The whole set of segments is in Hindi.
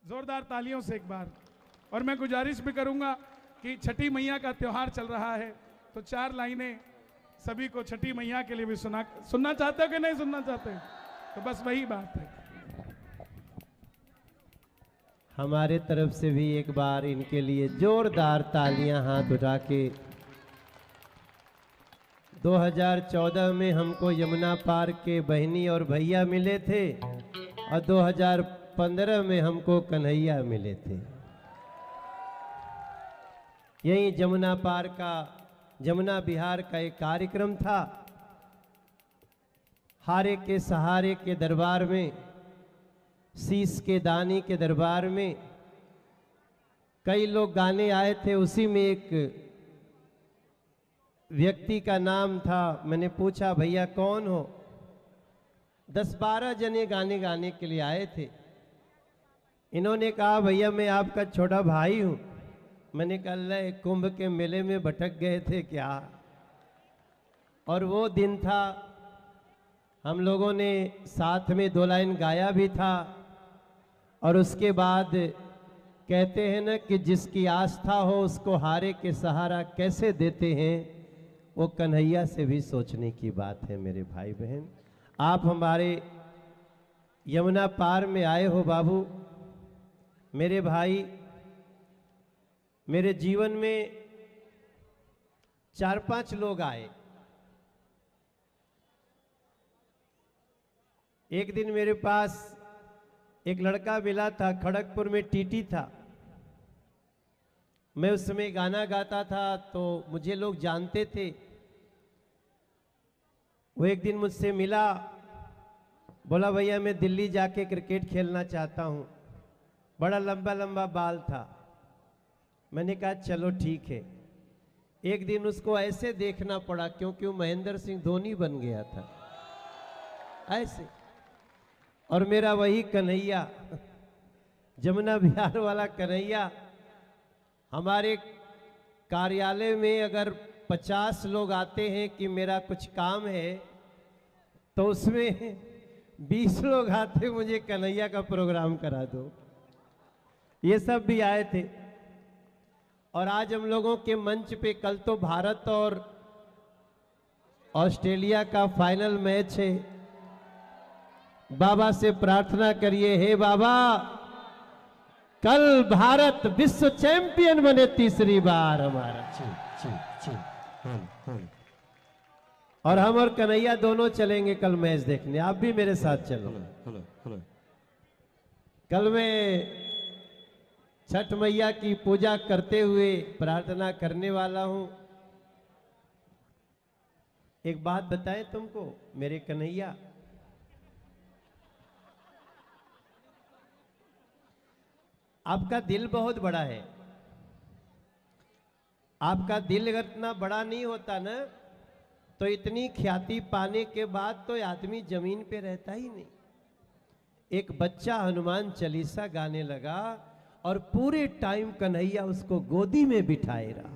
जोरदार तालियों से एक बार। और मैं गुजारिश भी करूंगा कि छठी मैया का त्योहार चल रहा है, तो 4 लाइनें सभी को छठी मैया के लिए भी सुनना चाहते हो कि नहीं सुनना चाहते? तो बस वही बात है। हमारे तरफ से भी एक बार इनके लिए जोरदार तालियां हाथ उठा के। 2014 में हमको यमुना पार के बहनी और भैया मिले थे और 2015 में हमको कन्हैया मिले थे। यही जमुना पार का, जमुना बिहार का एक कार्यक्रम था। हारे के सहारे के दरबार में, शीश के दानी के दरबार में कई लोग गाने आए थे। उसी में एक व्यक्ति का नाम था। मैंने पूछा भैया कौन हो? 10-12 जने गाने के लिए आए थे। इन्होंने कहा भैया मैं आपका छोटा भाई हूं। मैंने कहा कुंभ के मेले में भटक गए थे क्या? और वो दिन था, हम लोगों ने साथ में 2 लाइन गाया भी था। और उसके बाद कहते हैं ना कि जिसकी आस्था हो उसको हारे के सहारा कैसे देते हैं, वो कन्हैया से भी सोचने की बात है। मेरे भाई बहन, आप हमारे यमुना पार में आए हो बाबू। मेरे भाई, मेरे जीवन में 4-5 लोग आए। एक दिन मेरे पास एक लड़का मिला था, खड़गपुर में टीटी था। मैं उस समय गाना गाता था तो मुझे लोग जानते थे। वो एक दिन मुझसे मिला, बोला भैया मैं दिल्ली जाके क्रिकेट खेलना चाहता हूँ। बड़ा लंबा लंबा बाल था। मैंने कहा चलो ठीक है। एक दिन उसको ऐसे देखना पड़ा क्योंकि वो महेंद्र सिंह धोनी बन गया था ऐसे। और मेरा वही कन्हैया, जमुना बिहार वाला कन्हैया, हमारे कार्यालय में अगर 50 लोग आते हैं कि मेरा कुछ काम है, तो उसमें 20 लोग आते मुझे कन्हैया का प्रोग्राम करा दो। ये सब भी आए थे। और आज हम लोगों के मंच पे, कल तो भारत और ऑस्ट्रेलिया का फाइनल मैच है। बाबा से प्रार्थना करिए, हे बाबा कल भारत विश्व चैंपियन बने 3री बार हमारा। और हम और कन्हैया दोनों चलेंगे कल मैच देखने। आप भी मेरे साथ चलो। कल मैं छठ मैया की पूजा करते हुए प्रार्थना करने वाला हूं। एक बात बताएं तुमको मेरे कन्हैया, आपका दिल बहुत बड़ा है। आपका दिल अगर इतना बड़ा नहीं होता ना, तो इतनी ख्याति पाने के बाद तो आदमी जमीन पे रहता ही नहीं। एक बच्चा हनुमान चालीसा गाने लगा और पूरे टाइम कन्हैया उसको गोदी में बिठाए रहा।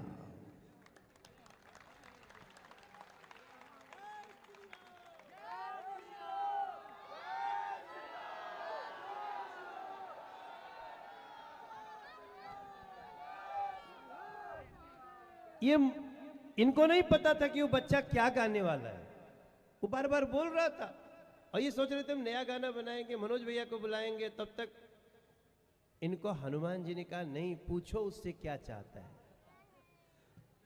ये इनको नहीं पता था कि वो बच्चा क्या गाने वाला है। वो बार बार बोल रहा था और ये सोच रहे थे हम नया गाना बनाएंगे, मनोज भैया को बुलाएंगे। तब तक इनको हनुमान जी ने कहा नहीं, पूछो उससे क्या चाहता है।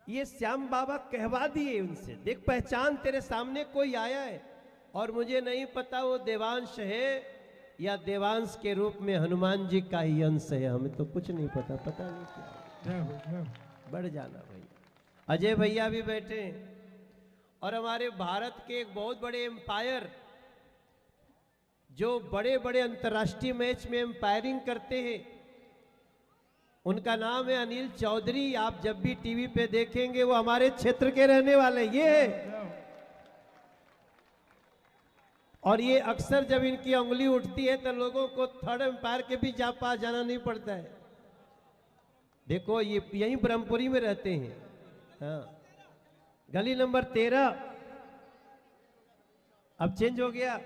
ये श्याम बाबा कहवा दिए उनसे, देख पहचान, तेरे सामने कोई आया है। और मुझे नहीं पता वो देवांश है या देवांश के रूप में हनुमान जी का ही अंश है। हमें तो कुछ नहीं पता, पता नहीं क्या। बढ़ जाना भैया। अजय भैया भी बैठे हैं। और हमारे भारत के एक बहुत बड़े एम्पायर, जो बड़े बड़े अंतर्राष्ट्रीय मैच में एम्पायरिंग करते हैं, उनका नाम है अनिल चौधरी। आप जब भी टीवी पे देखेंगे वो हमारे क्षेत्र के रहने वाले ये है। और ये अक्सर जब इनकी उंगली उठती है तो लोगों को थर्ड एम्पायर के भी पास जाना नहीं पड़ता है। देखो ये यहीं ब्रह्मपुरी में रहते हैं। हाँ, गली नंबर 13। अब चेंज हो गया,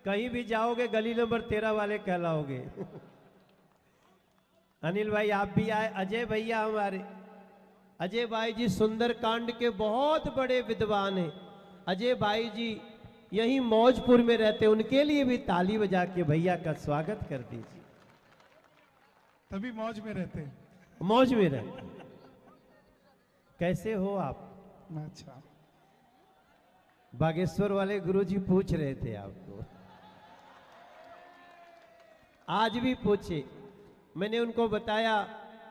कहीं भी जाओगे गली नंबर 13 वाले कहलाओगे। अनिल भाई आप भी आए, अजय भैया हमारे, अजय भाई जी सुंदरकांड के बहुत बड़े विद्वान हैं। अजय भाई जी यहीं मौजपुर में रहते, उनके लिए भी ताली बजा के भैया का स्वागत कर दीजिए। तभी मौज में रहते हैं। मौज में रहते। कैसे हो आप? अच्छा, बागेश्वर वाले गुरुजी पूछ रहे थे आपको, आज भी पूछे। मैंने उनको बताया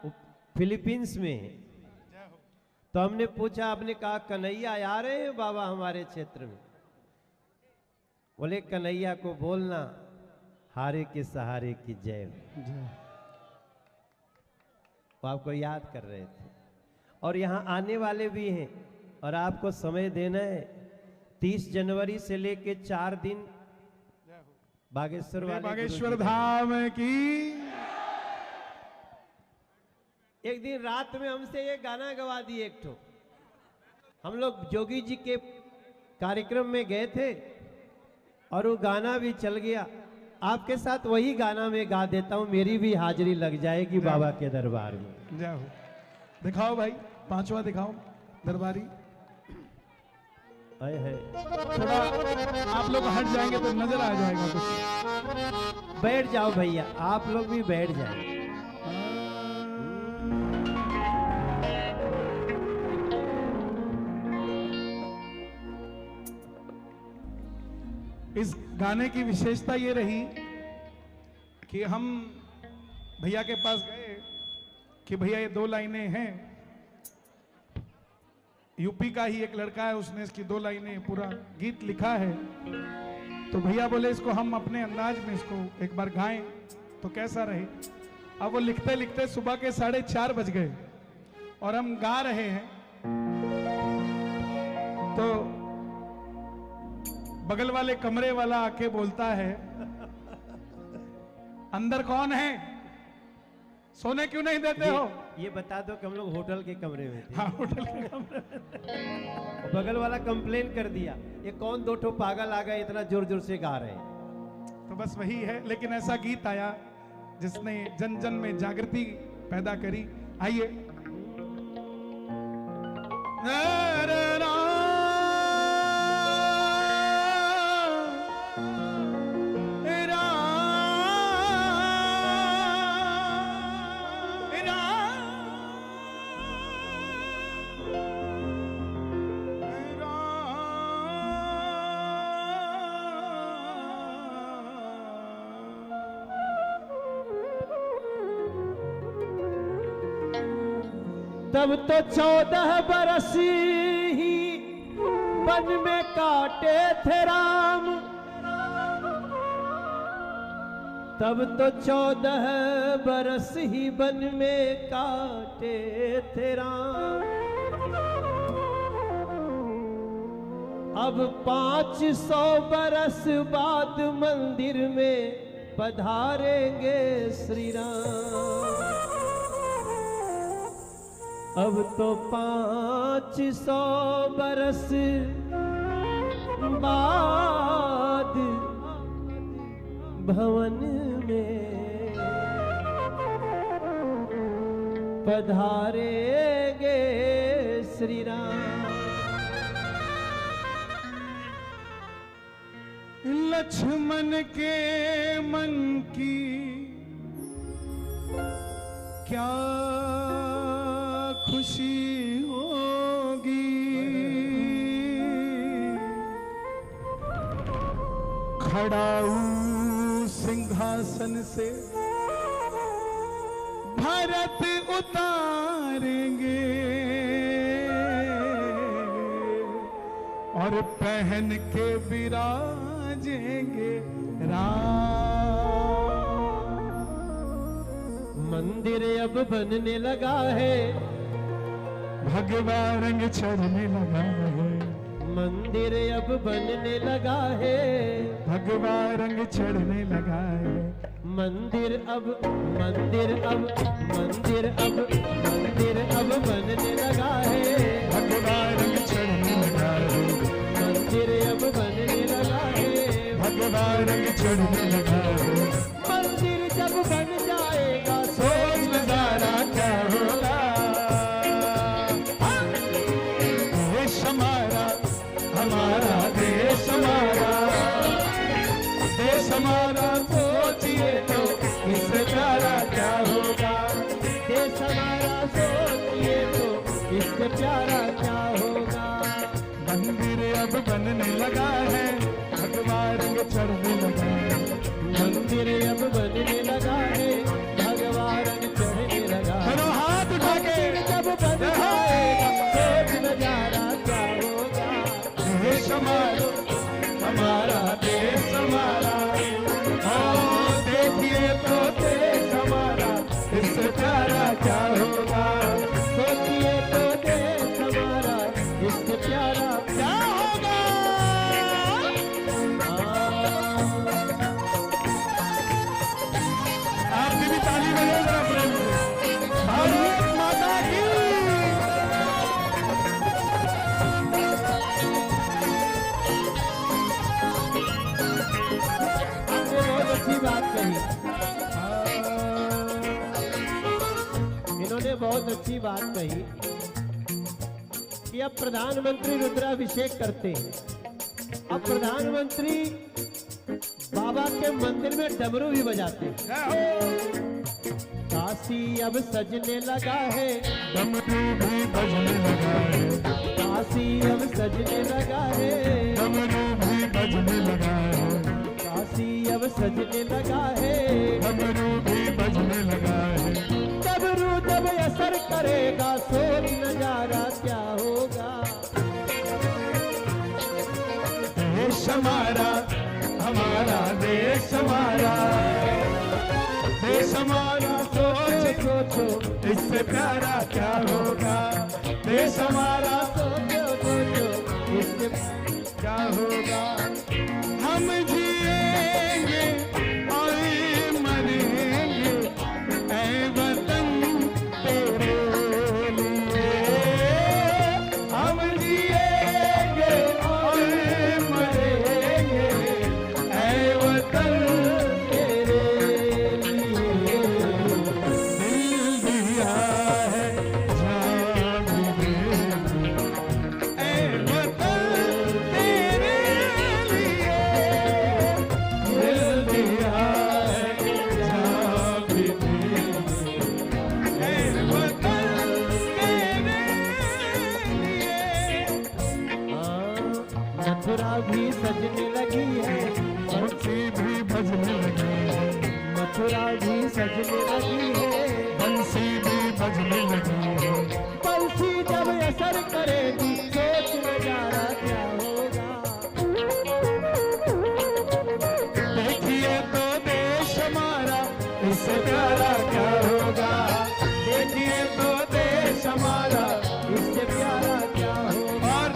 वो फिलीपींस में है, तो हमने पूछा, आपने कहा कन्हैया आ रहे हैं बाबा हमारे क्षेत्र में। बोले कन्हैया को बोलना हारे के सहारे की जय हो। वो आपको याद कर रहे थे और यहाँ आने वाले भी हैं और आपको समय देना है। 30 जनवरी से लेके 4 दिन बागेश्वर वाले बागेश्वर धाम की। एक दिन रात में हमसे ये गाना गवा दिए एक ठो। हम लोग जोगी जी के कार्यक्रम में गए थे और वो गाना भी चल गया। आपके साथ वही गाना मैं गा देता हूँ, मेरी भी हाजिरी लग जाएगी बाबा के दरबार में। जाओ दिखाओ भाई, 5वां दिखाओ दरबारी। है थोड़ा आप लोग हट जाएंगे तो नजर आ जाएगा कुछ। बैठ जाओ भैया, आप लोग भी बैठ जाए। इस गाने की विशेषता ये रही कि हम भैया के पास गए कि भैया ये 2 लाइनें हैं। यूपी का ही एक लड़का है, उसने इसकी 2 लाइनें पूरा गीत लिखा है। तो भैया बोले इसको हम अपने अंदाज में इसको एक बार गाएं तो कैसा रहे। अब वो लिखते लिखते सुबह के 4:30 बज गए और हम गा रहे हैं। तो बगल वाले कमरे वाला आके बोलता है, अंदर कौन है, सोने क्यों नहीं देते हो? ये बता दो कि हम लोग होटल के कमरे में थे। हाँ, होटल के कमरे में। बगल वाला कंप्लेन कर दिया, ये कौन 2 ठो पागल आ गए इतना जोर जोर से गा रहे हैं। तो बस वही है, लेकिन ऐसा गीत आया जिसने जन जन में जागृति पैदा करी। आइए। तब तो 14 बरस ही वन में काटे थे राम। तब तो 14 बरस ही वन में काटे थे राम। अब 500 बरस बाद मंदिर में पधारेंगे श्री राम। अब तो 500 बरस बाद भवन में पधारेंगे श्री राम। लक्ष्मण के मन की क्या खुशी होगी, खड़ाऊ सिंहासन से भरत उतारेंगे और पहन के विराजेंगे राम। मंदिर अब बनने लगा है, भगवा रंग चढ़ने लगा है। मंदिर अब बनने लगा है, भगवा रंग चढ़ने लगा है। मंदिर अब मंदिर अब मंदिर अब मंदिर अब बनने लगा है, भगवा रंग चढ़ने लगा है। मंदिर अब बनने लगा है, भगवा रंग चढ़ने लगा है। मंदिर जब बन जाएगा सोच लगा सोचिए तो इससे प्यारा क्या होगा। देश हमारा सोचिए तो इससे प्यारा क्या होगा। मंदिर अब बनने लगा है, भगवा रंग चढ़ने लगा है। मंदिर अब बनने लगा है, भगवा रंग चढ़ने लगा है। करो हाथ उठा के, जब बन जाएगा सोच नजारा क्या होगा। देश हमारा, हमारा देश हमारा, ओ देखिए तो देश हमारा, इससे प्यारा क्या होगा। सोचिए तो देश हमारा इससे प्यारा क्या होगा। आपकी भी ताली बजाओ जरा प्रेम से। भारत माता की। आपने बहुत अच्छी बात कही। इन्होंने बहुत अच्छी बात कही कि अब प्रधानमंत्री रुद्राभिषेक करते हैं। अब प्रधानमंत्री बाबा के मंदिर में डमरू भी बजाते हैं। जय हो। काशी अब सजने लगा है, डमरू भी बजने लगा है, काशी अब सजने लगा है, डमरू भी बजने लगा है, काशी अब सजने लगा है। डमरू भी बजने लगा है। डमरू जब असर करेगा सोच नजारा क्या होगा। देश हमारा, हमारा देश हमारा, देश हमारा, सोचो सोचो इससे प्यारा क्या होगा। देश हमारा, सोचो सोचो इससे क्या होगा। हम जिएंगे और मरेंगे ऐ वतन तेरे लिए। हम जिएंगे और मरेंगे ऐ वतन तेरे लिए। दिल दिया है जान भी देंगे ऐ वतन तेरे लिए। दिल दिया है जान भी देंगे ऐ वतन तेरे लिए। मथुरा भी सजने लगी है, बंसी भी बजने लगी है, मथुरा भी सजने लगी है। बंसी भी बजने लगी है। बंसी जब असर करेगी सोच नजारा क्या होगा। देखिए तो देश हमारा, इससे प्यारा क्या होगा। देखिए तो देश हमारा, इससे प्यारा क्या होगा। और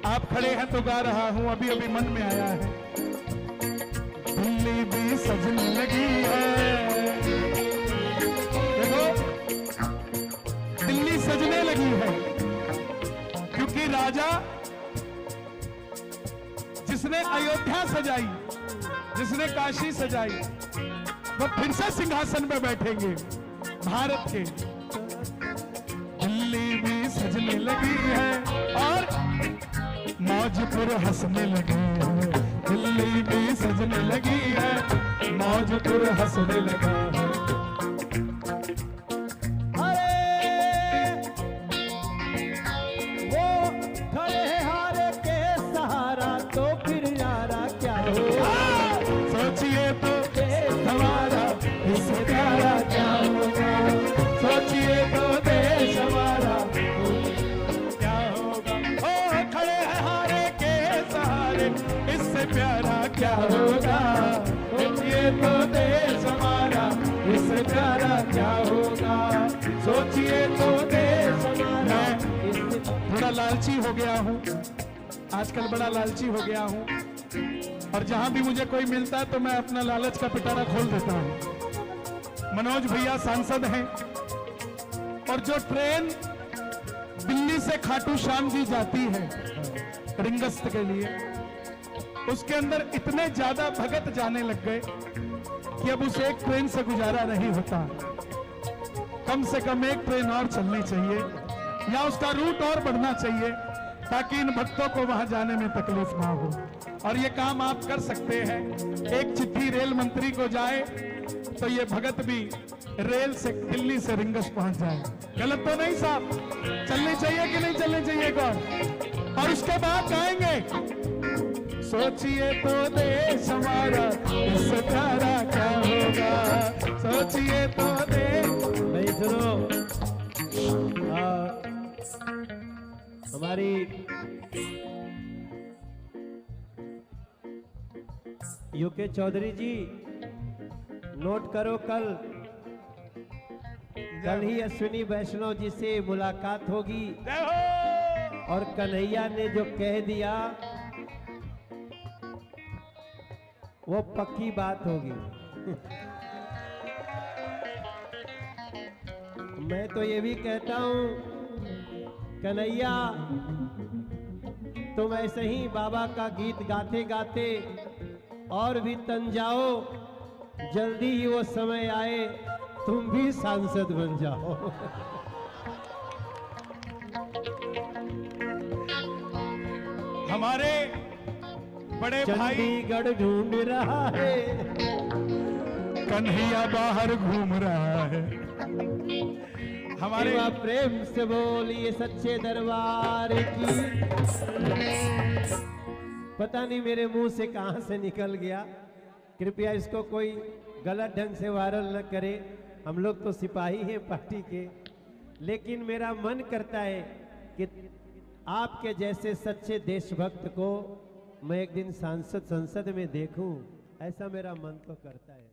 आप खड़े हैं तो गा रहा हूं, अभी अभी मन में आया है। दिल्ली भी सजने लगी है, देखो दिल्ली सजने लगी है, क्योंकि राजा जिसने अयोध्या सजाई, जिसने काशी सजाई, वो फिर से सिंहासन पे बैठेंगे भारत के। दिल्ली भी सजने लगी है और मौजपुर हंसने लगी है। दिल्ली भी सजने लगी है, मौजपुर हंसने लगा है। वो खड़े हैं हारे के सहारा तो फिर यारा क्या होगा। सोचिए तो देश हमारा, इससे प्यारा क्या होगा। सोचिए तो देश हमारा क्या होगा। ओ खड़े हैं हारे के सहारे, इससे प्यारा क्या होगा। सोचिए तो देश हमारा, इससे प्यारा क्या होगा। सोचिए तो देश हमारा। मैं थोड़ा लालची हो गया हूँ, आजकल बड़ा लालची हो गया हूँ, और जहां भी मुझे कोई मिलता है तो मैं अपना लालच का पिटारा खोल देता हूं। मनोज भैया सांसद हैं, और जो ट्रेन दिल्ली से खाटू श्याम जी जाती है रिंगस्त के लिए, उसके अंदर इतने ज्यादा भगत जाने लग गए कि अब उस एक ट्रेन से गुजारा नहीं होता। कम से कम एक ट्रेन और चलनी चाहिए, या उसका रूट और बढ़ना चाहिए, ताकि इन भक्तों को वहां जाने में तकलीफ ना हो। और ये काम आप कर सकते हैं। एक चिट्ठी रेल मंत्री को जाए तो ये भगत भी रेल से दिल्ली से रिंगस पहुंच जाए। गलत तो नहीं साहब? चलनी चाहिए कि नहीं चलनी चाहिए कौन? और उसके बाद गाएंगे, सोचिए तो देश हमारा इस प्यारा क्या होगा, सोचिए तो देश। भाई सुनो, हमारी यूके चौधरी जी, नोट करो, कल ही अश्विनी वैष्णव जी से मुलाकात होगी और कन्हैया ने जो कह दिया वो पक्की बात होगी। मैं तो ये भी कहता हूं, कन्हैया तुम ऐसे ही बाबा का गीत गाते गाते और भी तन जाओ, जल्दी ही वो समय आए तुम भी सांसद बन जाओ। हमारे बड़े भाई चंडीगढ़ ढूंढ रहा है, कन्हैया बाहर घूम रहा है। हमारे प्रेम से बोलिए सच्चे दरबार की। पता नहीं मेरे मुंह से कहां से निकल गया, कृपया इसको कोई गलत ढंग से वायरल न करे। हम लोग तो सिपाही हैं पार्टी के, लेकिन मेरा मन करता है कि आपके जैसे सच्चे देशभक्त को मैं एक दिन सांसद संसद में देखूं, ऐसा मेरा मन तो करता है।